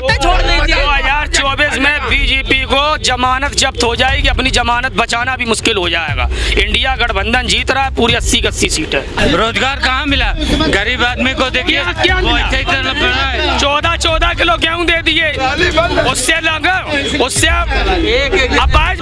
बातें छोड़ दीजिए। 2024 में बीजेपी को जमानत जब्त हो जाएगी, अपनी जमानत बचाना भी मुश्किल हो जाएगा। इंडिया गठबंधन जीत रहा है, पूरी 80 की 80 सीट है। रोजगार कहाँ मिला? गरीब आदमी को देखिए, 14 किलो गेहूँ दे दिए, उससे अपाज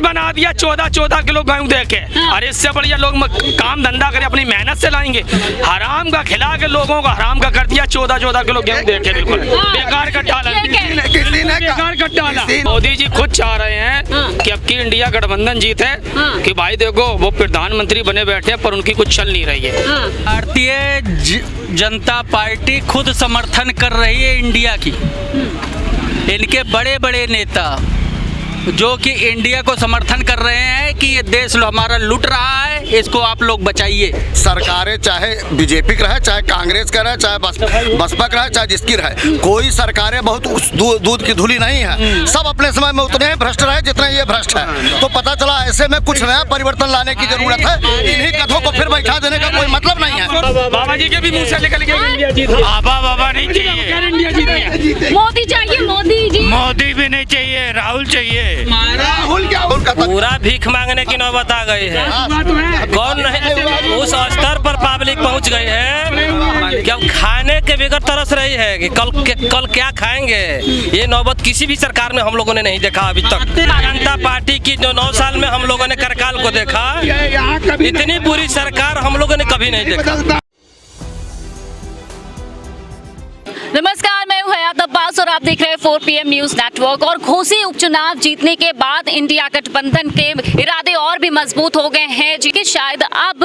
बना दिया 14 किलो गेहूँ दे के। अरे इससे बढ़िया लोग काम धंधा करे, अपनी मेहनत से लाएंगे। हराम का खिला के लोगों को हराम का कर दिया 14 किलो गेहूँ दे के। बिल्कुल बेकार का डाला, बेकार का डाला। मोदी जी खुद चाह रहे हैं कि अब की इंडिया गठबंधन जीत है कि भाई देखो वो प्रधानमंत्री बने बैठे हैं पर उनकी कुछ चल नहीं रही है। भारतीय जनता पार्टी खुद समर्थन कर रही है इंडिया की। इनके बड़े बड़े नेता जो कि इंडिया को समर्थन कर रहे हैं कि ये देश हमारा लूट रहा है, इसको आप लोग बचाइए। सरकारें चाहे बीजेपी की रहे, चाहे कांग्रेस का रहे, चाहे बसपा का रहे, चाहे जिसकी रहे, कोई सरकारें बहुत दूध की धुली नहीं है। सब अपने समय में उतने भ्रष्ट रहे जितने ये भ्रष्ट है। तो पता चला ऐसे में कुछ नया परिवर्तन लाने की जरूरत है। इन्हीं कथों को फिर बैठा देने का कोई मतलब नहीं है। बाबा जी के भी मुंह से निकल गया इंडिया जीत रही है। बाबा नहीं चाहिए, इंडिया जीत रही है। मोदी चाहिए, मोदी जी। मोदी भी नहीं चाहिए, राहुल चाहिए। राहुल क्या उनका पूरा भीख मांगने की नौबत आ गई है। कौन नहीं, उस स्तर पर पब्लिक पहुंच गई है कि अब खाने के बगैर तरस रही है कि कल क्या खाएंगे। ये नौबत किसी भी सरकार में हम लोगों ने नहीं देखा अभी तक। जनता पार्टी की जो 9 साल में हम लोगों ने करकाल को देखा, इतनी बुरी सरकार हम लोगों ने कभी नहीं देखा। नमस्कार, मैं हूं हयात अब्बास और आप देख रहे हैं 4 PM न्यूज नेटवर्क। और घोसी उपचुनाव जीतने के बाद इंडिया गठबंधन के इरादे और भी मजबूत हो गए हैं, जी कि शायद अब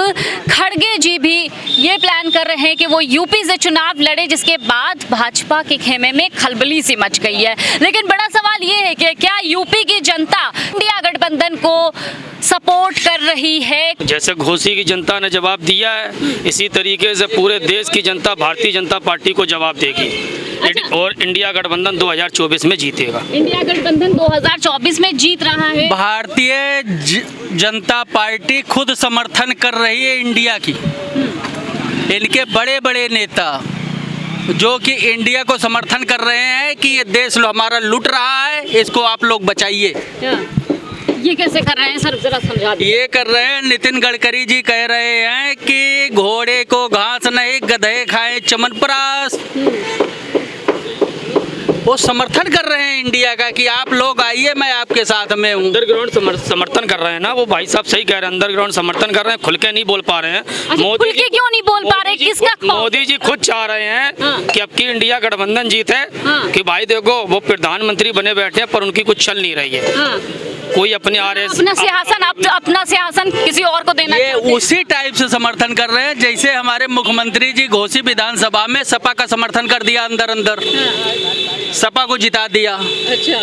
खड़गे जी भी ये प्लान कर रहे हैं कि वो यूपी से चुनाव लड़े, जिसके बाद भाजपा के खेमे में खलबली सी मच गई है। लेकिन बड़ा सवाल ये है कि क्या यूपी की जनता इंडिया गठबंधन को सपोर्ट कर रही है? जैसे घोसी की जनता ने जवाब दिया है, इसी तरीके से पूरे देश की जनता भारतीय जनता पार्टी को जवाब देगी। अच्छा। और इंडिया गठबंधन 2024 में जीतेगा। इंडिया गठबंधन 2024 में जीत रहा है। भारतीय जनता पार्टी खुद समर्थन कर रही है इंडिया की। इनके बड़े बड़े नेता जो कि इंडिया को समर्थन कर रहे हैं कि ये देश हमारा लूट रहा है, इसको आप लोग बचाइए। ये कैसे कर रहे हैं सर, जरा समझा दीजिए। ये कर रहे हैं, नितिन गडकरी जी कह रहे हैं कि घोड़े को घास नहीं, गधे खाए चमनप्राश। वो समर्थन कर रहे हैं इंडिया का कि आप लोग आइए, मैं आपके साथ में हूँ। अंडरग्राउंड समर्थन कर रहे हैं ना, वो भाई साहब सही कह रहे हैं। अंडरग्राउंड समर्थन कर रहे हैं, खुल के नहीं बोल पा रहे हैं। खुल के क्यों नहीं बोल पा रहे? किसका खौफ? मोदी जी खुद चाह रहे हैं कि अब की इंडिया गठबंधन जीत है कि भाई देखो वो प्रधानमंत्री बने बैठे हैं पर उनकी कुछ चल नहीं रही है। कोई अपने अपना सिंहासन किसी और को देना, ये उसी टाइप से समर्थन कर रहे हैं जैसे हमारे मुख्यमंत्री जी घोसी विधानसभा में सपा का समर्थन कर दिया, अंदर सपा को जिता दिया। अच्छा।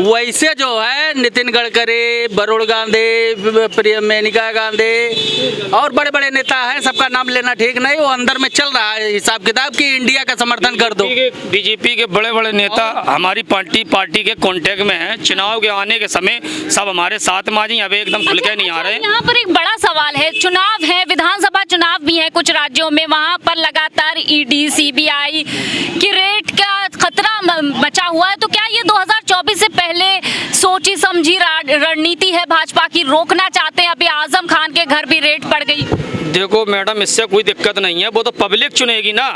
वैसे जो है नितिन गडकरी, वरुण गांधी, मेनका गांधी और बड़े बड़े नेता हैं, सबका नाम लेना ठीक नहीं, वो अंदर में चल रहा है हिसाब किताब कि इंडिया का समर्थन कर दो। बीजेपी के बड़े बड़े नेता हमारी पार्टी के कांटेक्ट में हैं। चुनाव के आने के समय सब हमारे साथ में जी, अब एकदम खुल के नहीं आ रहे। यहाँ पर एक बड़ा सवाल है, चुनाव है, विधानसभा चुनाव भी है कुछ राज्यों में, वहाँ पर लगातार ईडी सीबीआई की रेड का खतरा मचा हुआ है। तो क्या ये 2024 से पहले सोची समझी रणनीति है भाजपा की? रोकना चाहते हैं? अभी आजम खान के घर भी रेड पड़ गई। देखो मैडम, इससे कोई दिक्कत नहीं है, वो तो पब्लिक चुनेगी ना।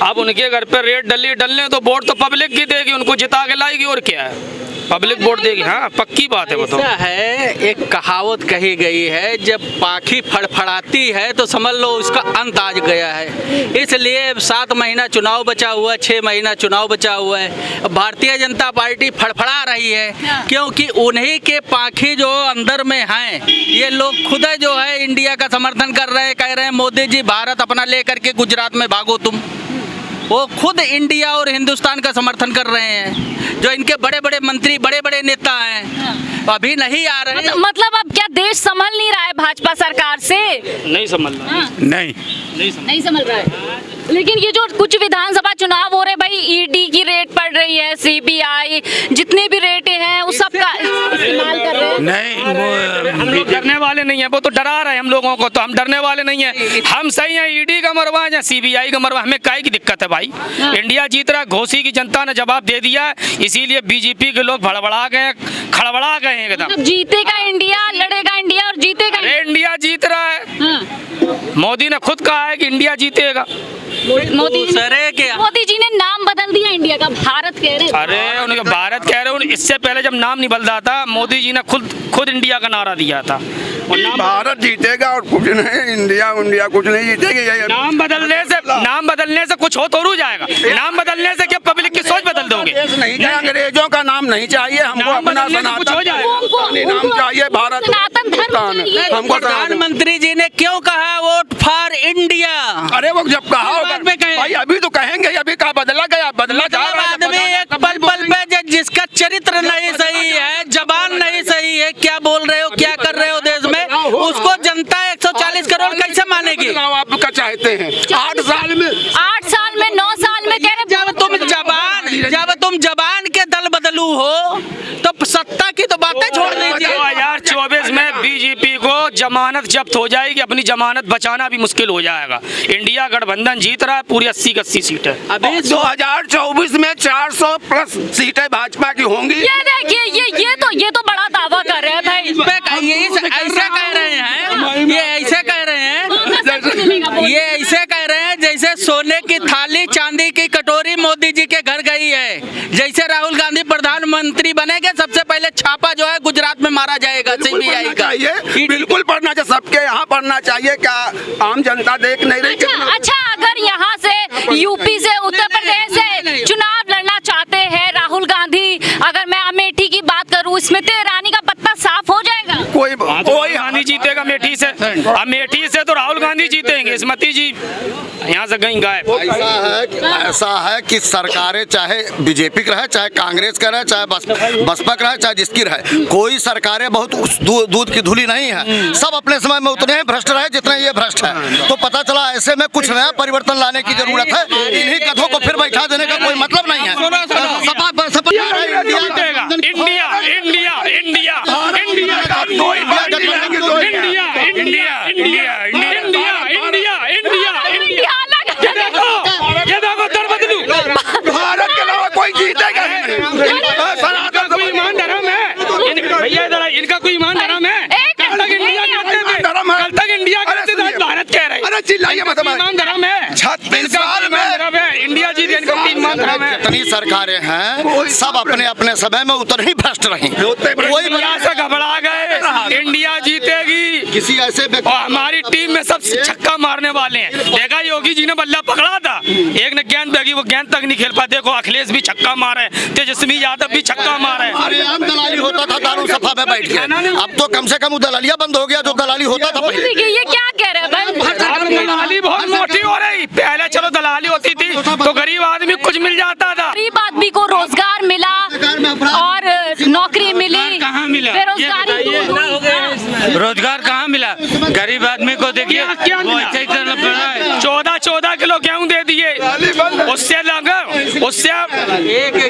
अब उनके घर पे रेड डलने तो वोट तो पब्लिक की देगी, उनको जिता के लाएगी। और क्या है, पब्लिक वोट देगी। हाँ, पक्की बात है। वो तो है, एक कहावत कही गई है, जब पाखी फड़फड़ाती है तो समझ लो उसका अंत आ गया है। इसलिए 7 महीना चुनाव बचा हुआ है, 6 महीना चुनाव बचा हुआ है। भारतीय जनता पार्टी फड़फड़ा रही है क्योंकि उन्हीं के पाखी जो अंदर में हैं, ये लोग खुद जो है इंडिया का समर्थन कर रहे हैं, कह रहे हैं मोदी जी भारत अपना लेकर के गुजरात में भागो तुम। वो खुद इंडिया और हिंदुस्तान का समर्थन कर रहे हैं। जो इनके बड़े बड़े मंत्री, बड़े बड़े नेता हैं, अभी नहीं आ रहे। मतलब अब क्या देश संभल नहीं रहा है भाजपा सरकार से? नहीं संभल रहा। नहीं संभल रहा है। लेकिन ये जो कुछ विधानसभा चुनाव हो रहे भाई, ईडी की रेड पड़ रही है, सीबीआई जितने भी रेटें हैं उस सब का इस्तेमाल कर रहे हैं। नहीं, हम लोग डरने वाले नहीं है, वो तो डरा रहे हैं हम लोगों को, तो हम डरने वाले नहीं है। हम सही है, ईडी का मरवा या CBI का मरवा, हमें काहे की दिक्कत है भाई। इंडिया जीत रहा है, घोसी की जनता ने जवाब दे दिया है, इसीलिए बीजेपी के लोग भड़बड़ा गए, खड़बड़ा गए हैं एकदम। मतलब जीतेगा इंडिया, लड़ेगा इंडिया और जीतेगा अरे इंडिया जीत रहा है, हाँ। मोदी ने खुद कहा है कि इंडिया जीतेगा। मोदी जी ने नाम बदल दिया इंडिया का, भारत कह रहे हैं। अरे उनके भारत कह रहे हो, इससे पहले जब नाम नहीं बदला था, मोदी जी ने खुद इंडिया का नारा दिया था। और भारत जीतेगा और कुछ नहीं, इंडिया कुछ नहीं जीतेगी। नाम बदलने से कुछ हो तो रू जाएगा। नाम बदलने से क्या पब्लिक की सोच बदल दोगे? नहीं चाहिए, अंग्रेजों का नाम नहीं चाहिए हमको, अपना कुछ हो जाएगा। सनातन नाम चाहिए, भारत सनातन धर्म चाहिए। हमको प्रधानमंत्री जी ने क्यों कहा वोट फॉर इंडिया? अरे वो जब कहा होगा भाई, अभी तो कहेंगे, अभी का बदला गया, बदला जा रहा है। आदमी एक पल पे जिसका चरित्र नहीं सही है, जबान नहीं सही है, क्या बोल रहे हो, क्या कर रहे हो देश में, उसको जनता 140 करोड़ कैसे मानेगी? आपका चाहते हैं 8 साल में 9 साल में कह रहे जब तुम जबान के दल बदलू हो तो सत्ता की तो बातें छोड़ दीजिए। 2024 में बीजेपी को जमानत जब्त हो जाएगी, अपनी जमानत बचाना भी मुश्किल हो जाएगा। इंडिया गठबंधन जीत रहा है, पूरी 80 की 80 सीटें। अभी 2024 में 400 प्लस सीटें भाजपा की होंगी। ये देखिए, ये तो बड़ा दावा कर रहे हैं भाई। ऐसा कह रहे हैं, ये ऐसे कह रहे हैं जैसे सोने की थाली चांदी की कटोरी मोदी जी के घर गई है। जैसे राहुल गांधी प्रधानमंत्री बनेंगे, सबसे पहले छापा जो है गुजरात में मारा जाएगा CBI का। बिल्कुल पढ़ना चाहिए, सबके यहाँ पढ़ना चाहिए। क्या आम जनता देख नहीं रही? अच्छा, अगर यहाँ से यूपी से उत्तर प्रदेश से चुनाव लड़ना चाहते हैं राहुल गांधी, अगर मैं अमेठी की बात करूँ, स्मृति ईरानी का पत्ता साफ हो जाएगा? कोई गांधी जीतेगा अमेठी से। अमेठी से तो राहुल गांधी जीतेंगे, स्मृति जी यहाँ से गई गायब। ऐसा है कि सरकारें चाहे बीजेपी की रहे, चाहे कांग्रेस का रहे, चाहे बसपा का रहे, चाहे जिसकी रहे, कोई सरकारें बहुत दूध की धुली नहीं है। सब अपने समय में उतने ही भ्रष्ट रहे जितने ये भ्रष्ट है। तो पता चला ऐसे में कुछ नया परिवर्तन लाने की जरूरत है। इन्हीं गधों को फिर बैठा देने का कोई मतलब नहीं है। भारत के अलावा कोई जीतेगा ही नहीं। सनातन कोई ईमान धर्म है भैया, जरा इनका कोई ईमान धर्म है? कल तक इंडिया कहते थे, भारत कह रहे हैं। अरे चिल्लाइए मत, ईमान धर्म है 36 साल में इंडिया जीत, इनका ईमान धर्म है। जितनी सरकारें हैं सब अपने अपने समय में उतने ही भ्रष्ट रही। कोई यहाँ से घबरा गए, इंडिया जीतेगी, किसी ऐसे और हमारी टीम में सब छक्का मारने वाले हैं। देखा योगी जी ने बल्ला पकड़ा था, एक ने गेंद फेंकी, वो गेंद तक नहीं खेल पाए। देखो अखिलेश भी छक्का मारे, तेजस्वी यादव भी छक्का मारे। आम दलाली होता था दारू सफा में बैठ के, अब तो कम से कम वो दलालियां बंद हो गया जो दलाली होता था पहले। ये क्या कह रहे हैं भाई? दलाली बहुत मोटी हो रही। पहले चलो दलाली होती थी तो गरीब आदमी कुछ मिल जाता था, गरीब आदमी को रोजगार मिला और नौकरी मिली, कहाँ मिला? बेरोजगारी दूर हुई। रोजगार कहाँ मिला? गरीब आदमी को देखिए, वो ऐसे ही चल पड़ा है। 14 किलो गेहूं दे दिए, उससे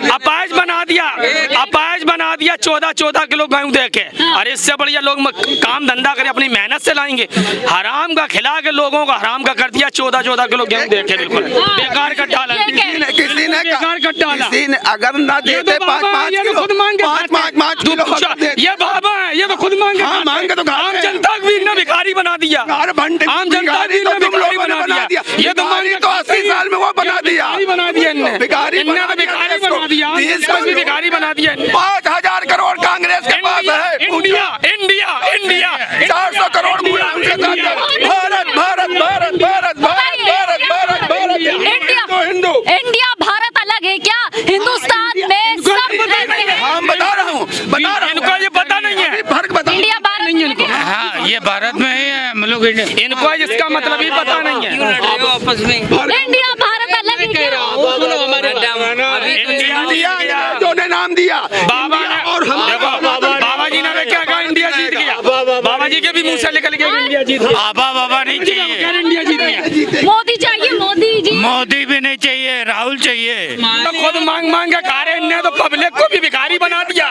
अपाज बना दिया 14 किलो गेहूं दे के। अरे इससे बढ़िया लोग काम धंधा करे, अपनी मेहनत से लाएंगे। हराम का खिला के लोगों को हराम का कर दिया 14 किलो गेहूं दे के। बिल्कुल बेकार का डाला, किसी ने बेकार का डाला। अगर ना देते 5-5 किलो, 5-5 किलो ये बाबा है, ये तो खुद मांगे। मांगे तो आम जनता को भी इन्होंने भिखारी बना दिया। आम जनता को इन्होंने भिखारी बना दिया। ये तो मांगे तो 80 साल में वो बना दिया, बना दिया इनने, भिखारी बना दिया। 20 बना दिया। 5000 करोड़ कांग्रेस के पास है। इंडिया 400 करोड़ इंडिया भारत अलग है क्या? हिंदुस्तान में सब हम बता रहा हूँ, इनको ये पता नहीं है, फर्क बता। इंडिया भारत नहीं है। हाँ, ये भारत में ही है, हम लोग इनको इसका मतलब ही पता नहीं है। इंडिया भारत अलग है क्या? इंडिया जो ने नाम दिया बाबा ने, और हम बाबा जी ने क्या कहा? इंडिया जीत गया। बाबा जी के भी मुंह से निकल गया इंडिया जीत गया। बाबा नहीं चाहिए, इंडिया जीत गया। मोदी चाहिए, मोदी जी। मोदी भी नहीं चाहिए, राहुल चाहिए। तो खुद मांग के खा रहे। इनने तो पब्लिक को भी भिखारी बना दिया,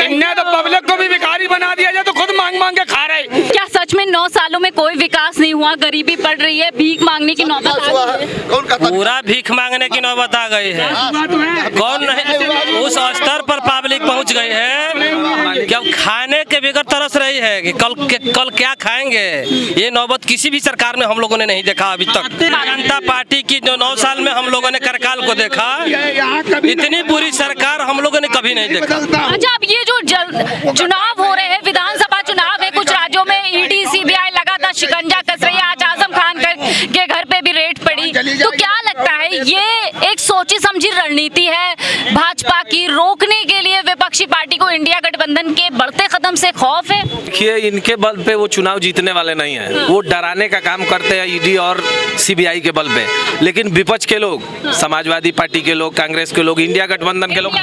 इनने तो पब्लिक को भी भिखारी बना दिया। तो खुद मांग मांग मांग के खा रहे। क्या सच में 9 सालों में कोई विकास नहीं हुआ, गरीबी बढ़ रही है, भीख मांगने की नौबत आ गई है? कौन कहता है? पूरा भीख मांगने की नौबत आ गई है। कौन नहीं, उस स्तर पर पब्लिक पहुंच गई है कि अब खाने के बगैर तरस रही है कि कल क्या खाएंगे। ये नौबत किसी भी सरकार में हम लोगों ने नहीं देखा अभी तक। जनता पार्टी की जो 9 साल में हम लोगों ने करकाल को देखा, इतनी बुरी सरकार हम लोगों ने कभी नहीं देखा। अच्छा, अब ये जो चुनाव हो रहे हैं, विधानसभा चुनाव है, कुछ राज्यों में ईडी सीबीआई लगातार शिकंजा कस रही है, आज आजम खान के घर पे भी रेड पड़ी, तो क्या लगता है ये एक सोची समझी रणनीति है भाजपा की, रोकने के लिए विपक्षी पार्टी को इंडिया गठबंधन के बढ़ते कदम से खौफ है? देखिए, इनके बल पे वो चुनाव जीतने वाले नहीं हैं। वो डराने का काम करते हैं ईडी और सीबीआई के बल पे। लेकिन विपक्ष के लोग, समाजवादी पार्टी के लोग, कांग्रेस के लोग, इंडिया गठबंधन के लोग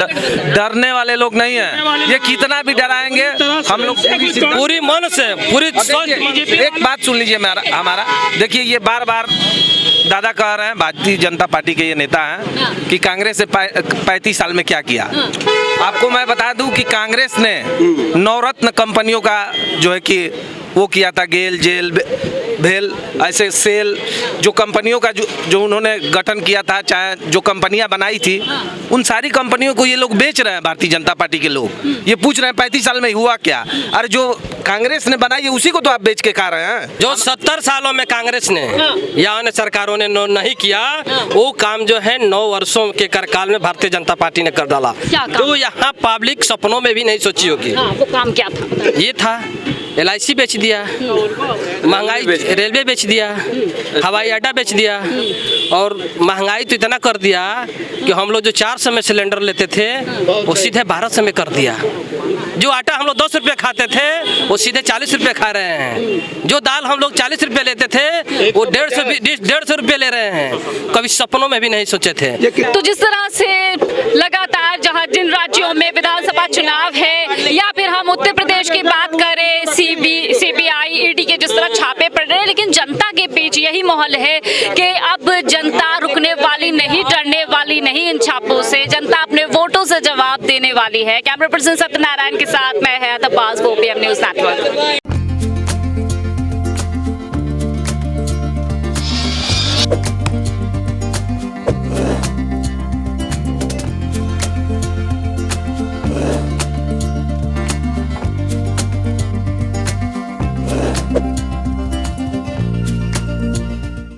डरने वाले लोग नहीं है। ये कितना भी डराएंगे हम लोग पूरी मन से, पूरी एक बात सुन लीजिए हमारा। देखिए, ये बार बार दादा कह रहे हैं, भारतीय जनता पार्टी के ये नेता हैं कि कांग्रेस ने 35 साल में क्या किया। आपको मैं बता दूं कि कांग्रेस ने नवरत्न कंपनियों का जो है कि वो किया था, गेल, जेल, भेल, ऐसे सेल, जो कंपनियों का जो उन्होंने गठन किया था, चाहे जो कंपनियां बनाई थी, उन सारी कंपनियों को ये लोग बेच रहे हैं। भारतीय जनता पार्टी के लोग ये पूछ रहे हैं 35 साल में हुआ क्या। अरे जो कांग्रेस ने बनाई है उसी को तो आप बेच के खा रहे हैं। जो 70 सालों में कांग्रेस ने या अन्य सरकारों ने नहीं किया, वो काम जो है 9 वर्षों के कार्यकाल में भारतीय जनता पार्टी ने कर डाला। तो यहाँ पब्लिक सपनों में भी नहीं सोची होगी। वो काम क्या था? ये था LIC बेच दिया, महंगाई, रेलवे बेच दिया, हवाई अड्डा बेच दिया, और महंगाई तो इतना कर दिया कि हम लोग जो 400 में सिलेंडर लेते थे वो सीधे 1200 में कर दिया। जो आटा हम लोग 10 रुपये खाते थे वो सीधे 40 रुपये खा रहे हैं। जो दाल हम लोग 40 रुपये लेते थे वो 150 रुपये ले रहे हैं। कभी सपनों में भी नहीं सोचे थे। तो जिस तरह से लगातार जहां जिन राज्यों में विधानसभा चुनाव है, या फिर हम उत्तर प्रदेश की बात करें, सीबीआई, ईडी के जिस तरह छापे पड़ रहे हैं, लेकिन जनता के बीच यही माहौल है कि अब जनता रुकने वाली नहीं, डरने वाली नहीं इन छापों से। जनता अपने वोटों से जवाब देने वाली है। कैमरा पर्सन सत्यनारायण के साथ मैं है अब्बास, 4PM न्यूज़ नेटवर्क।